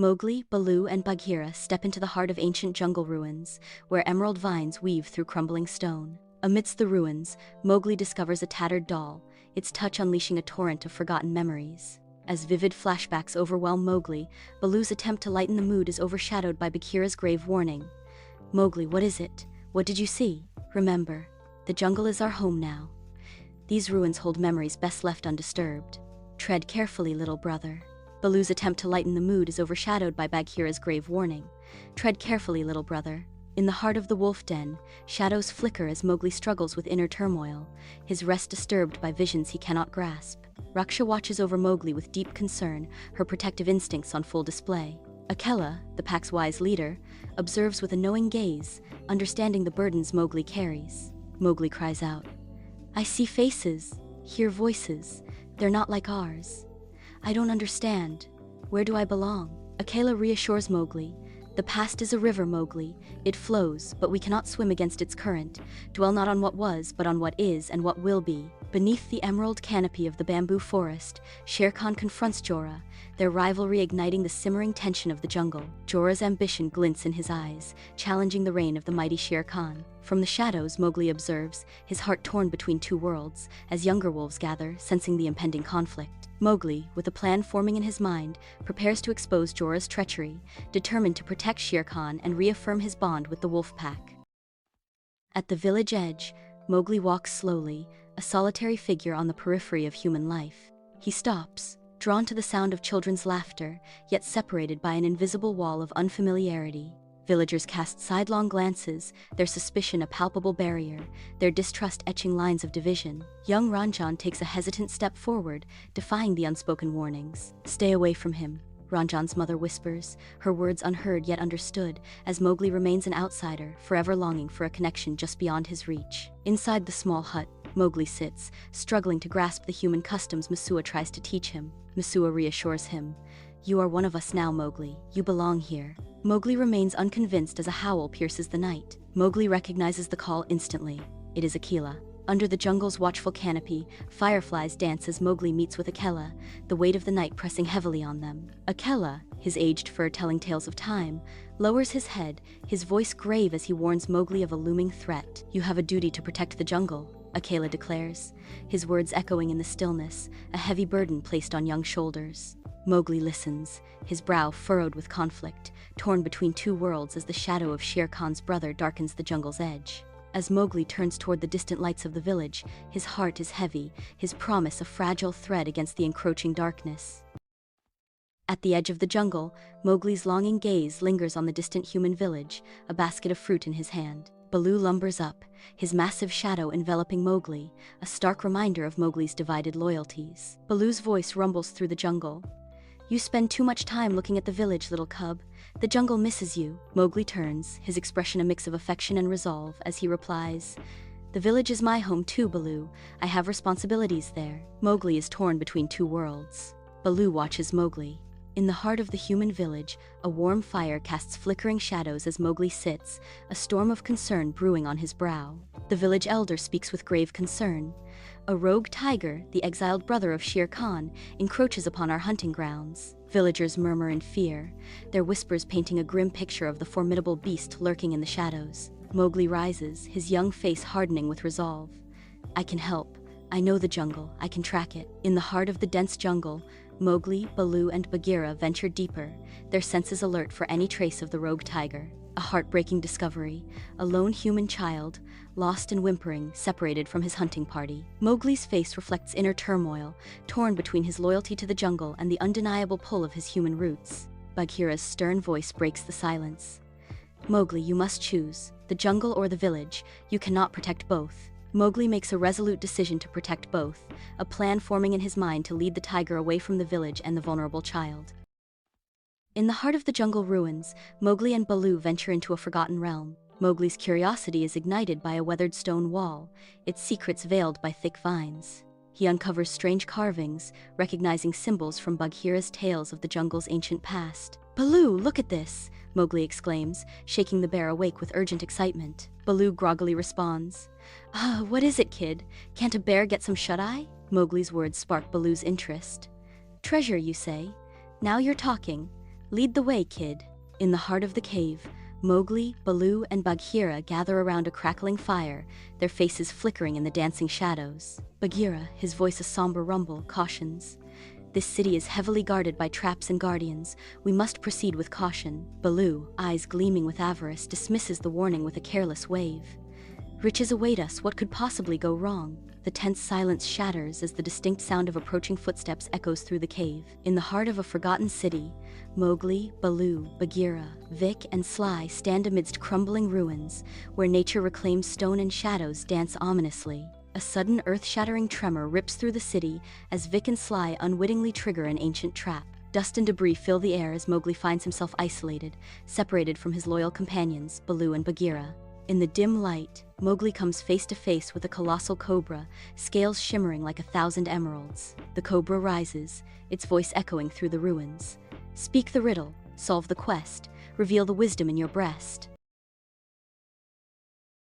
Mowgli, Baloo, and Bagheera step into the heart of ancient jungle ruins, where emerald vines weave through crumbling stone. Amidst the ruins, Mowgli discovers a tattered doll, its touch unleashing a torrent of forgotten memories. As vivid flashbacks overwhelm Mowgli, Baloo's attempt to lighten the mood is overshadowed by Bagheera's grave warning. "Mowgli, what is it? What did you see? Remember, the jungle is our home now. These ruins hold memories best left undisturbed. Tread carefully, little brother." Baloo's attempt to lighten the mood is overshadowed by Bagheera's grave warning. "Tread carefully, little brother." In the heart of the wolf den, shadows flicker as Mowgli struggles with inner turmoil, his rest disturbed by visions he cannot grasp. Raksha watches over Mowgli with deep concern, her protective instincts on full display. Akela, the pack's wise leader, observes with a knowing gaze, understanding the burdens Mowgli carries. Mowgli cries out, "I see faces, hear voices. They're not like ours. I don't understand. Where do I belong?" Akela reassures Mowgli. "The past is a river, Mowgli. It flows, but we cannot swim against its current. Dwell not on what was, but on what is and what will be." Beneath the emerald canopy of the bamboo forest, Shere Khan confronts Jorah, their rivalry igniting the simmering tension of the jungle. Jorah's ambition glints in his eyes, challenging the reign of the mighty Shere Khan. From the shadows, Mowgli observes, his heart torn between two worlds, as younger wolves gather, sensing the impending conflict. Mowgli, with a plan forming in his mind, prepares to expose Jorah's treachery, determined to protect Shere Khan and reaffirm his bond with the wolf pack. At the village edge, Mowgli walks slowly, a solitary figure on the periphery of human life. He stops, drawn to the sound of children's laughter, yet separated by an invisible wall of unfamiliarity. Villagers cast sidelong glances, their suspicion a palpable barrier, their distrust etching lines of division. Young Ranjan takes a hesitant step forward, defying the unspoken warnings. "Stay away from him," Ranjan's mother whispers, her words unheard yet understood, as Mowgli remains an outsider, forever longing for a connection just beyond his reach. Inside the small hut, Mowgli sits, struggling to grasp the human customs Mesua tries to teach him. Mesua reassures him, "You are one of us now, Mowgli. You belong here." Mowgli remains unconvinced as a howl pierces the night. Mowgli recognizes the call instantly. It is Akela. Under the jungle's watchful canopy, fireflies dance as Mowgli meets with Akela, the weight of the night pressing heavily on them. Akela, his aged fur telling tales of time, lowers his head, his voice grave as he warns Mowgli of a looming threat. "You have a duty to protect the jungle," Akela declares, his words echoing in the stillness, a heavy burden placed on young shoulders. Mowgli listens, his brow furrowed with conflict, torn between two worlds as the shadow of Shere Khan's brother darkens the jungle's edge. As Mowgli turns toward the distant lights of the village, his heart is heavy, his promise a fragile thread against the encroaching darkness. At the edge of the jungle, Mowgli's longing gaze lingers on the distant human village, a basket of fruit in his hand. Baloo lumbers up, his massive shadow enveloping Mowgli, a stark reminder of Mowgli's divided loyalties. Baloo's voice rumbles through the jungle. "You spend too much time looking at the village, little cub. The jungle misses you." Mowgli turns, his expression a mix of affection and resolve, as he replies, "The village is my home too, Baloo. I have responsibilities there." Mowgli is torn between two worlds. Baloo watches Mowgli. In the heart of the human village, a warm fire casts flickering shadows as Mowgli sits, a storm of concern brewing on his brow. The village elder speaks with grave concern. "A rogue tiger, the exiled brother of Shere Khan, encroaches upon our hunting grounds." Villagers murmur in fear, their whispers painting a grim picture of the formidable beast lurking in the shadows. Mowgli rises, his young face hardening with resolve. "I can help. I know the jungle. I can track it." In the heart of the dense jungle, Mowgli, Baloo, and Bagheera venture deeper, their senses alert for any trace of the rogue tiger. A heartbreaking discovery, a lone human child, lost and whimpering, separated from his hunting party. Mowgli's face reflects inner turmoil, torn between his loyalty to the jungle and the undeniable pull of his human roots. Bagheera's stern voice breaks the silence. "Mowgli, you must choose, the jungle or the village. You cannot protect both." Mowgli makes a resolute decision to protect both, a plan forming in his mind to lead the tiger away from the village and the vulnerable child. In the heart of the jungle ruins, Mowgli and Baloo venture into a forgotten realm. Mowgli's curiosity is ignited by a weathered stone wall, its secrets veiled by thick vines. He uncovers strange carvings, recognizing symbols from Bagheera's tales of the jungle's ancient past. "Baloo, look at this!" Mowgli exclaims, shaking the bear awake with urgent excitement. Baloo groggily responds, What is it, kid? Can't a bear get some shut-eye?" Mowgli's words spark Baloo's interest. "Treasure, you say? Now you're talking. Lead the way, kid. In the heart of the cave, Mowgli, Baloo, and Bagheera gather around a crackling fire, their faces flickering in the dancing shadows. Bagheera, his voice a somber rumble, cautions. This city is heavily guarded by traps and guardians. We must proceed with caution. Baloo, eyes gleaming with avarice, dismisses the warning with a careless wave. Riches await us. What could possibly go wrong? The tense silence shatters as the distinct sound of approaching footsteps echoes through the cave. In the heart of a forgotten city, Mowgli, Baloo, Bagheera, Vic, and Sly stand amidst crumbling ruins, where nature reclaims stone and shadows dance ominously. A sudden earth-shattering tremor rips through the city as Vic and Sly unwittingly trigger an ancient trap. Dust and debris fill the air as Mowgli finds himself isolated, separated from his loyal companions, Baloo and Bagheera. In the dim light, Mowgli comes face to face with a colossal cobra, scales shimmering like 1,000 emeralds. The cobra rises, its voice echoing through the ruins. Speak the riddle, solve the quest, reveal the wisdom in your breast.